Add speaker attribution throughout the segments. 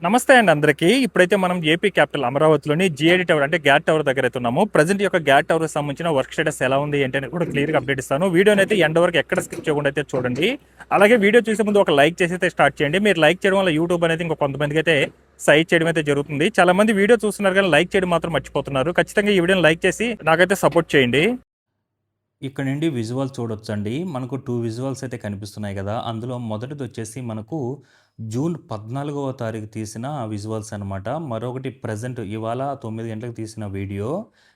Speaker 1: నమస్తే అండి అందరికీ. ఇప్పుడైతే మనం ఏపీ క్యాపిటల్ అమరావతిలోని జీఐడీ టవర్ అంటే గ్యాట్ టవర్ దగ్గర అయితే ఉన్నాము. ప్రెజెంట్ యొక్క గ్యాట్ టవర్కి సంబంధించిన వర్క్ స్టేటస్ ఎలా ఉంది ఏంటి అనేది కూడా క్లియర్గా అప్డేట్ ఇస్తాను. వీడియోని అయితే ఎండ్ వరకు ఎక్కడ స్కిప్ చేయకుండా అయితే చూడండి. అలాగే వీడియో చూసే ముందు ఒక లైక్ చేసి అయితే స్టార్ట్ చేయండి. మీరు లైక్ చేయడం వల్ల యూట్యూబ్ అనేది ఇంకో కొంతమందికి అయితే సైట్ చేయడం అయితే జరుగుతుంది. చాలా మంది వీడియో చూస్తున్నారు కానీ లైక్ చేయడం మాత్రం మర్చిపోతున్నారు. ఖచ్చితంగా ఈ వీడియోని లైక్ చేసి నాకైతే సపోర్ట్ చేయండి.
Speaker 2: ఇక్కడ నుండి విజువల్ చూడొచ్చండి. మనకు 2 విజువల్స్ అయితే కనిపిస్తున్నాయి గదా! అందులో మొదటిదొచ్చేసి మనకు జూన్ 14వ తారీఖు తీసిన విజువల్స్ అనమాట. మరొకటి ప్రెజెంట్ ఇవాళ 9 గంటలకు తీసిన వీడియో.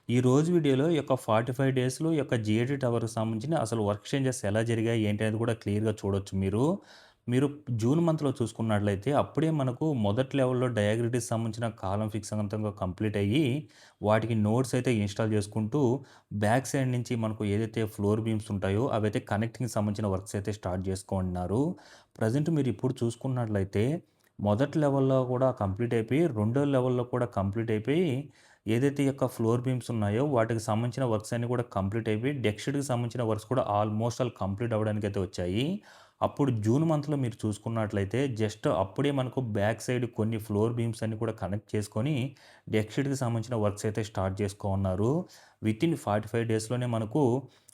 Speaker 2: ఈ రోజు వీడియోలో ఈ యొక్క 45 డేస్‌లో ఈ యొక్క జీఐడీ టవర్‌కి సంబంధించిన అసలు వర్క్ చేంజెస్ ఎలా జరిగాయి ఏంటి అనేది కూడా క్లియర్‌గా చూడొచ్చు మీరు. మీరు జూన్ మంత్‌లో చూసుకున్నట్లయితే అప్పుడే మనకు మొదటి లెవెల్‌లో డయాగ్రిటికి సంబంధించిన కాలమ్ ఫిక్స్ అంతా కంప్లీట్ అయ్యి, వాటికి నోడ్స్ అయితే ఇన్‌స్టాల్ చేసుకుంటూ బ్యాక్ సైడ్ నుంచి మనకు ఏదైతే ఫ్లోర్ బీమ్స్ ఉంటాయో అవైతే కనెక్టింగ్‌కి సంబంధించిన వర్క్స్ అయితే స్టార్ట్ చేసుకుంటున్నారు. ప్రెజెంట్ మీరు ఇప్పుడు చూసుకున్నట్లయితే మొదటి లెవెల్‌లో కూడా కంప్లీట్ అయిపోయి, రెండో లెవెల్‌లో కూడా కంప్లీట్ అయిపోయి, ఏదైతే ఈ యొక్క ఫ్లోర్ బీమ్స్ ఉన్నాయో వాటికి సంబంధించిన వర్క్స్ అన్నీ కూడా కంప్లీట్ అయిపోయి, డెక్ షీట్‌కి సంబంధించిన వర్క్స్ కూడా ఆల్మోస్ట్ ఆల్ కంప్లీట్ అవ్వడానికైతే వచ్చాయి. అప్పుడు జూన్ మంత్‌లో మీరు చూసుకున్నట్లయితే జస్ట్ అప్పుడే మనకు బ్యాక్ సైడ్ కొన్ని ఫ్లోర్ బీమ్స్ అన్నీ కూడా కనెక్ట్ చేసుకొని డెక్ షీట్‌కి సంబంధించిన వర్క్స్ అయితే స్టార్ట్ చేసుకోనున్నారు. వితిన్ 45 డేస్‌లోనే మనకు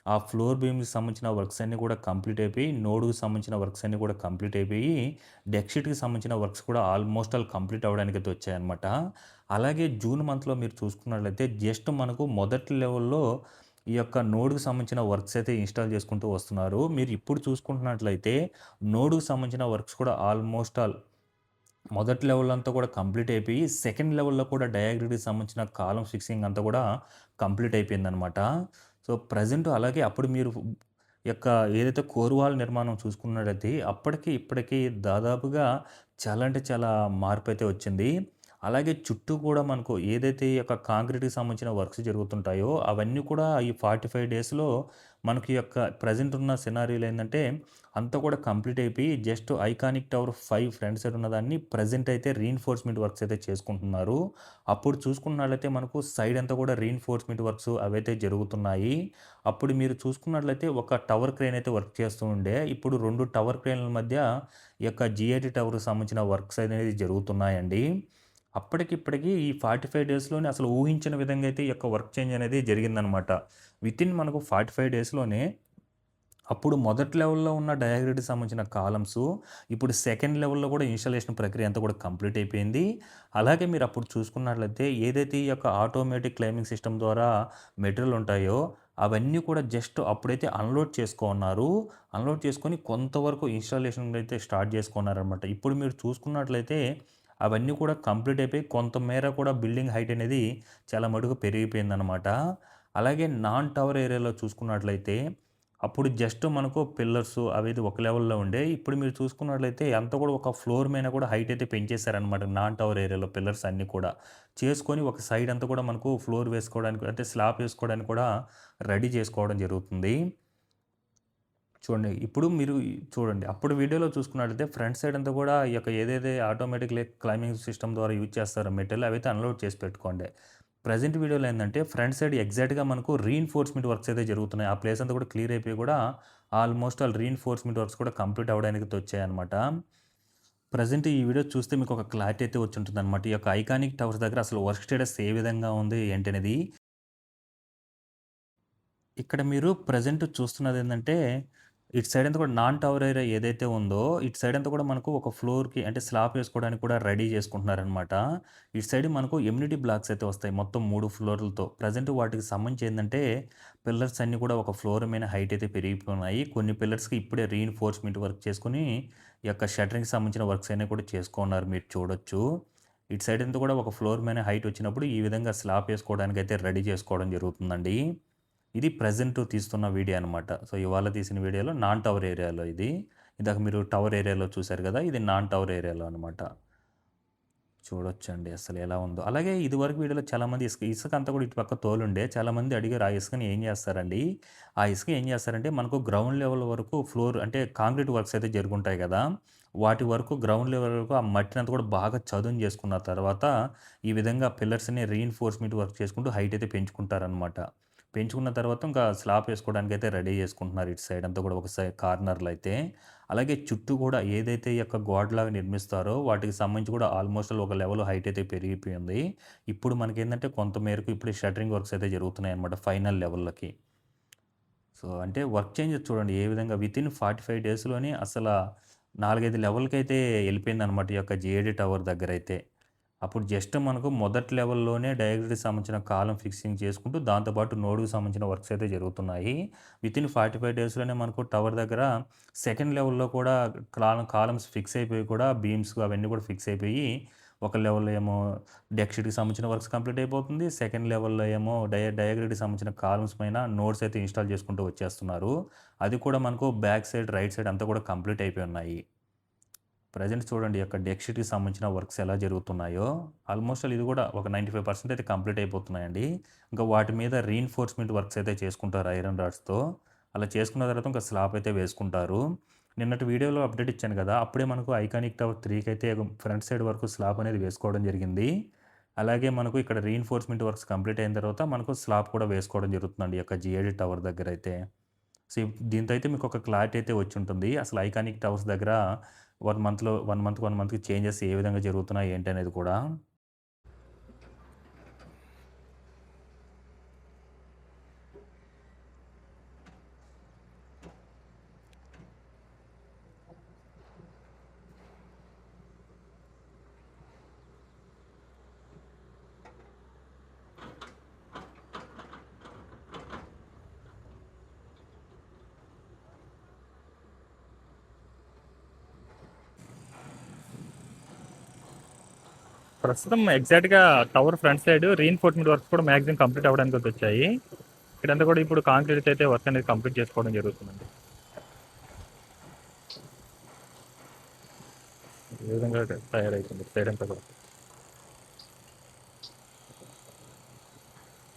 Speaker 2: ఆ ఫ్లోర్ బీమ్‌కి సంబంధించిన వర్క్స్ అన్నీ కూడా కంప్లీట్ అయిపోయి, నోడ్‌కి సంబంధించిన వర్క్స్ అన్నీ కూడా కంప్లీట్ అయిపోయి, డెక్ షీట్‌కి సంబంధించిన వర్క్స్ కూడా ఆల్మోస్ట్ ఆల్ కంప్లీట్ అవ్వడానికైతే వచ్చాయన్నమాట. అలాగే జూన్ మంత్‌లో మీరు చూసుకున్నట్లయితే జస్ట్ మనకు మొదటి లెవెల్‌లో ఈ యొక్క నోడ్‌కి సంబంధించిన వర్క్స్ అయితే ఇన్‌స్టాల్ చేసుకుంటూ వస్తున్నారు. మీరు ఇప్పుడు చూసుకుంటున్నట్లయితే నోడ్‌కి సంబంధించిన వర్క్స్ కూడా ఆల్మోస్ట్ ఆల్ మొదటి లెవెల్ అంతా కూడా కంప్లీట్ అయిపోయి, సెకండ్ లెవెల్‌లో కూడా డయాగ్రిడ్‌కి సంబంధించిన కాలమ్స్ ఫిక్సింగ్ అంతా కూడా కంప్లీట్ అయిపోయిందనమాట. సో, ప్రెజెంట్ అలాగే అప్పుడు మీరు యొక్క ఏదైతే కోర్ వాల్ నిర్మాణం చూసుకున్నట్లయితే అప్పటికి, ఇప్పటికి దాదాపుగా చాలా అంటే చాలా మార్పయితే వచ్చింది. అలాగే చుట్టూ కూడా మనకు ఏదైతే ఈ యొక్క కాంక్రీట్‌కి సంబంధించిన వర్క్స్ జరుగుతుంటాయో అవన్నీ కూడా ఈ 45 డేస్‌లో మనకి యొక్క ప్రెజెంట్ ఉన్న సినారియోలో ఏందంటే అంతా కూడా కంప్లీట్ అయిపోయి just iconic tower 5 front side ఉన్నదాన్ని ప్రెజెంట్ అయితే రీఇన్ఫోర్స్‌మెంట్ వర్క్స్ అయితే చేసుకుంటున్నారు. అప్పుడు చూసుకున్నట్లయితే మనకు సైడ్ అంతా కూడా రీఇన్ఫోర్స్‌మెంట్ వర్క్స్ అవైతే జరుగుతున్నాయి. అప్పుడు మీరు చూసుకున్నట్లయితే ఒక టవర్ క్రేన్ అయితే వర్క్ చేస్తూ ఉండే. ఇప్పుడు 2 టవర్ క్రేన్‌ల మధ్య ఈ యొక్క జీఐటీ టవర్‌కి సంబంధించిన వర్క్స్ అనేది జరుగుతున్నాయండి. అప్పటికిప్పటికి ఈ 45 డేస్‌లోనే అసలు ఊహించని విధంగా అయితే ఈ యొక్క వర్క్ చేంజ్ అనేది జరిగిందనమాట. వితిన్ మనకు 45 డేస్‌లోనే అప్పుడు మొదటి లెవెల్‌లో ఉన్న డయాగ్రిడ్‌కి సంబంధించిన కాలమ్సు, ఇప్పుడు సెకండ్ లెవెల్‌లో కూడా ఇనిషియలైజేషన్ ప్రక్రియ అంతా కూడా కంప్లీట్ అయిపోయింది. అలాగే మీరు అప్పుడు చూసుకున్నట్లయితే ఏదైతే ఈ యొక్క ఆటోమేటిక్ క్లైంబింగ్ సిస్టమ్ ద్వారా మెటీరియల్ ఉంటాయో, అవన్నీ కూడా జస్ట్ అప్పుడైతే అన్‌లోడ్ చేసుకోన్నారు. అన్‌లోడ్ చేసుకొని కొంతవరకు ఇన్‌స్టాలేషన్ అయితే స్టార్ట్ చేసుకున్నారనమాట. ఇప్పుడు మీరు చూసుకున్నట్లయితే అవన్నీ కూడా కంప్లీట్ అయిపోయి కొంతమేర కూడా బిల్డింగ్ హైట్ అనేది చాలా మటుకు పెరిగిపోయిందనమాట. అలాగే నాన్ టవర్ ఏరియాలో చూసుకున్నట్లయితే అప్పుడు జస్ట్ మనకు పిల్లర్స్ అవి ఒక లెవెల్‌లో ఉండే. ఇప్పుడు మీరు చూసుకున్నట్లయితే అంతా కూడా ఒక ఫ్లోర్ మీద కూడా హైట్ అయితే పెంచేసారనమాట. నాన్ టవర్ ఏరియాలో పిల్లర్స్ అన్నీ కూడా. చేసుకొని ఒక సైడ్ అంతా కూడా మనకు ఫ్లోర్ వేసుకోవడానికి అంటే స్లాబ్ వేసుకోవడానికి కూడా రెడీ చేసుకోవడం జరుగుతుంది. చూడండి. ఇప్పుడు మీరు చూడండి. అప్పుడు వీడియోలో చూసుకున్నట్లయితే ఫ్రంట్ సైడ్ అంతా కూడా ఈ యొక్క ఏదైతే ఆటోమేటిక్ క్లైంబింగ్ సిస్టమ్ ద్వారా యూజ్ చేస్తారో మెటీరియల్ అవైతే అన్‌లోడ్ చేసి పెట్టుకోండి. ప్రెజెంట్ వీడియోలో ఏందంటే ఫ్రంట్ సైడ్ ఎగ్జాక్ట్‌గా మనకు రీఇన్ఫోర్స్‌మెంట్ వర్క్స్ అయితే జరుగుతున్నాయి. ఆ ప్లేస్ అంతా కూడా క్లియర్ అయిపోయి కూడా ఆల్మోస్ట్ ఆల్ రీఇన్ఫోర్స్‌మెంట్ వర్క్స్ కూడా కంప్లీట్ అవ్వడానికి వచ్చాయన్నమాట. ప్రెజెంట్ ఈ వీడియో చూస్తే మీకు ఒక క్లారిటీ అయితే వచ్చుంటుందన్నమాట. ఈ యొక్క ఐకానిక్ టవర్స్ దగ్గర అసలు వర్క్ స్టేటస్ ఏ విధంగా ఉంది ఏంటనేది. ఇక్కడ మీరు ప్రెజెంట్ చూస్తున్నదేందంటే, ఇటు సైడ్ అంతా కూడా నాన్ టవర్ ఏరియా ఏదైతే ఉందో, ఇటు సైడ్ అంతా కూడా మనకు ఒక ఫ్లోర్‌కి అంటే స్లాబ్ ఏసుకోవడానికి కూడా రెడీ చేసుకుంటున్నారనమాట. ఇటు సైడ్ మనకు ఎమ్యూనిటీ బ్లాక్స్ అయితే వస్తాయి. మొత్తం 3 ఫ్లోర్‌లతో. ప్రెజెంట్ వాటికి సంబంధించి ఏందంటే, పిల్లర్స్ అన్నీ కూడా ఒక ఫ్లోర్ మీద హైట్ అయితే పెరిగిపోయినాయి. కొన్ని పిల్లర్స్‌కి ఇప్పుడే రీఇన్ఫోర్స్‌మెంట్ వర్క్ చేసుకొని, ఈ యొక్క షట్టరింగ్‌కి సంబంధించిన వర్క్స్ అన్నీ కూడా చేసుకున్నారు మీరు చూడొచ్చు. ఇటు సైడ్ అంతా కూడా ఒక ఫ్లోర్ మీద హైట్ వచ్చినప్పుడు ఈ విధంగా స్లాబ్ ఏసుకోవడానికైతే రెడీ చేసుకోవడం జరుగుతుందండి. ఇది ప్రెజెంట్ తీస్తున్న వీడియో అనమాట. సో, ఇవాళ తీసిన వీడియోలో నాన్ టవర్ ఏరియాలో ఇది. ఇందాక మీరు టవర్ ఏరియాలో చూసారు గదా! ఇది నాన్ టవర్ ఏరియాలో అనమాట. చూడొచ్చండి అసలు ఎలా ఉందో. అలాగే ఇదివరకు వీడియోలో చాలామంది ఇసుక అంతా కూడా ఇటు పక్క తోలుండే. చాలామంది అడిగారు ఆ ఇసుకని ఏం చేస్తారండి? ఆ ఇసుక ఏం చేస్తారంటే మనకు గ్రౌండ్ లెవెల్ వరకు ఫ్లోర్ అంటే కాంక్రీట్ వర్క్స్ అయితే జరుగుంటాయి గదా! వాటి వరకు గ్రౌండ్ లెవెల్ వరకు ఆ మట్టినంతా కూడా బాగా చదును చేసుకున్న తర్వాత ఈ విధంగా పిల్లర్స్‌ని రీఇన్ఫోర్స్‌మెంట్ వర్క్ చేసుకుంటూ హైట్ అయితే పెంచుకుంటారనమాట. పెంచుకున్న తర్వాత ఇంకా స్లాబ్ వేసుకోవడానికైతే రెడీ చేసుకుంటున్నారు. ఇటు సైడ్ అంతా కూడా ఒక కార్నర్‌లో అయితే. అలాగే చుట్టూ కూడా ఏదైతే ఈ యొక్క గోడలాగా నిర్మిస్తారో వాటికి సంబంధించి కూడా ఆల్మోస్ట్ ఒక లెవెల్ హైట్ అయితే పెరిగిపోయింది. ఇప్పుడు మనకేందంటే కొంత మేరకు ఇప్పుడు షట్టరింగ్ వర్క్స్ అయితే జరుగుతున్నాయన్నమాట ఫైనల్ లెవెల్‌లకి. సో, అంటే వర్క్ చేంజెస్ చూడండి ఏ విధంగా వితిన్ 45 డేస్‌లోనే 4, 5 లెవెల్‌కైతే ఎళ్ళిపోయిందనమాట ఈ యొక్క జేఏడీ టవర్ దగ్గరైతే. అప్పుడు జస్ట్ మనకు మొదటి లెవెల్‌లోనే డయాగ్రిడ్‌కి సంబంధించిన కాలమ్ ఫిక్సింగ్ చేసుకుంటూ దాంతో పాటు నోడ్‌కి సంబంధించిన వర్క్స్ అయితే జరుగుతున్నాయి. వితిన్ 45 డేస్‌లోనే మనకు టవర్ దగ్గర సెకండ్ లెవెల్‌లో కూడా కాలమ్స్ ఫిక్స్ అయిపోయి కూడా బీమ్స్ అవన్నీ కూడా ఫిక్స్ అయిపోయి ఒక లెవెల్‌లో ఏమో డెక్ షీట్‌కి సంబంధించిన వర్క్స్ కంప్లీట్ అయిపోతుంది. సెకండ్ లెవెల్‌లో ఏమో డయాగ్రిడ్‌కి సంబంధించిన కాలమ్స్ పైన నోడ్స్ అయితే ఇన్‌స్టాల్ చేసుకుంటూ వచ్చేస్తున్నారు. అది కూడా మనకు బ్యాక్ సైడ్, రైట్ సైడ్ అంతా కూడా కంప్లీట్ అయిపోయి ఉన్నాయి. ప్రెజెంట్ చూడండి ఈ యొక్క డెక్ షీట్‌కి సంబంధించిన వర్క్స్ ఎలా జరుగుతున్నాయో. ఆల్మోస్ట్ ఇది కూడా ఒక 95% అయితే కంప్లీట్ అయిపోతున్నాయండి. ఇంకా వాటి మీద రీఇన్ఫోర్స్‌మెంట్ వర్క్స్ అయితే చేసుకుంటారు ఐరన్ రాడ్స్‌తో. అలా చేసుకున్న తర్వాత ఇంకా స్లాబ్ అయితే వేసుకుంటారు. నిన్నటి వీడియోలో అప్డేట్ ఇచ్చాను కదా! అప్పుడే మనకు ఐకానిక్ టవర్ 3కి అయితే ఫ్రంట్ సైడ్ వరకు స్లాబ్ అనేది వేసుకోవడం జరిగింది. అలాగే మనకు ఇక్కడ రీఇన్ఫోర్స్‌మెంట్ వర్క్స్ కంప్లీట్ అయిన తర్వాత మనకు స్లాబ్ కూడా వేసుకోవడం జరుగుతుందండి ఈ యొక్క జీఏడీ టవర్ దగ్గరైతే. సో, దీంతో అయితే మీకు ఒక క్లారిటీ అయితే వచ్చుంటుంది. అసలు ఐకానిక్ టవర్స్ దగ్గర 1 మంత్‌లో 1 మంత్‌కి చేంజెస్ ఏ విధంగా జరుగుతున్నాయి ఏంటనేది కూడా.
Speaker 1: ప్రస్తుతం ఎగ్జాక్ట్‌గా tower front side reinforcement works కూడా మాక్సిమం కంప్లీట్ అవ్వడానికి అయితే వచ్చాయి. ఇక్కడంతా కూడా ఇప్పుడు కాంక్రీట్ అయితే వర్క్ అనేది కంప్లీట్ చేసుకోవడం జరుగుతుందండి. ఈ విధంగా తయారైతుంది సైడ్ అంతా కూడా.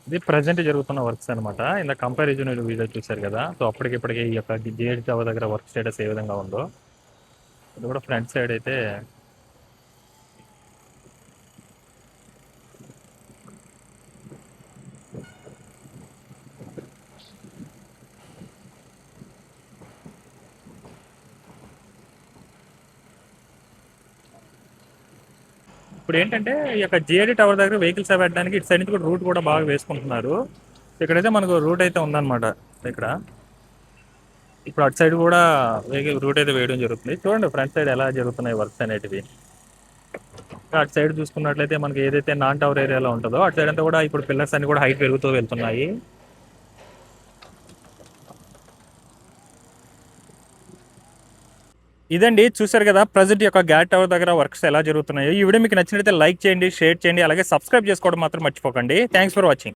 Speaker 1: ఇది ప్రెజెంట్ జరుగుతున్న వర్క్స్ అనమాట. ఇందాక కంపారిజన్ వీడియో చూశారు కదా! సో, అప్పటికిప్పటికి ఈ యొక్క జేఏడీ టవర్ దగ్గర వర్క్ స్టేటస్ ఏ విధంగా ఉందో. ఇది కూడా ఫ్రంట్ సైడ్ అయితే ఇప్పుడు ఏంటంటే ఈ యొక్క జేఏడీ టవర్ దగ్గర వెహికల్స్ అవి పెట్టడానికి ఇటు సైడ్ నుంచి కూడా రూట్ కూడా బాగా వేసుకుంటున్నారు. ఇక్కడైతే మనకు రూట్ అయితే ఉందన్నమాట ఇక్కడ. ఇప్పుడు అటు సైడ్ కూడా వెహికల్ రూట్ అయితే వేయడం జరుగుతుంది. చూడండి ఫ్రంట్ సైడ్ ఎలా జరుగుతున్నాయి వర్క్స్ అనేటివి. అటు సైడ్ చూసుకున్నట్లయితే మనకి ఏదైతే నాన్ టవర్ ఏరియాలో ఉంటుందో అటు సైడ్ అంతా కూడా ఇప్పుడు పిల్లర్స్ అన్ని కూడా హైట్ పెరుగుతూ వెళ్తున్నాయి. ఇదండి చూశారు కదా ప్రజెంట్ యొక్క గ్యాట్ టవర్ దగ్గర వర్క్స్ ఎలా జరుగుతున్నాయో. ఈ వీడియో మీకు నచ్చినట్లయితే లైక్ చేయండి, షేర్ చేయండి, అలాగే సబ్స్క్రైబ్ చేసుకోవడం మాత్రం మర్చిపోకండి. Thanks for watching.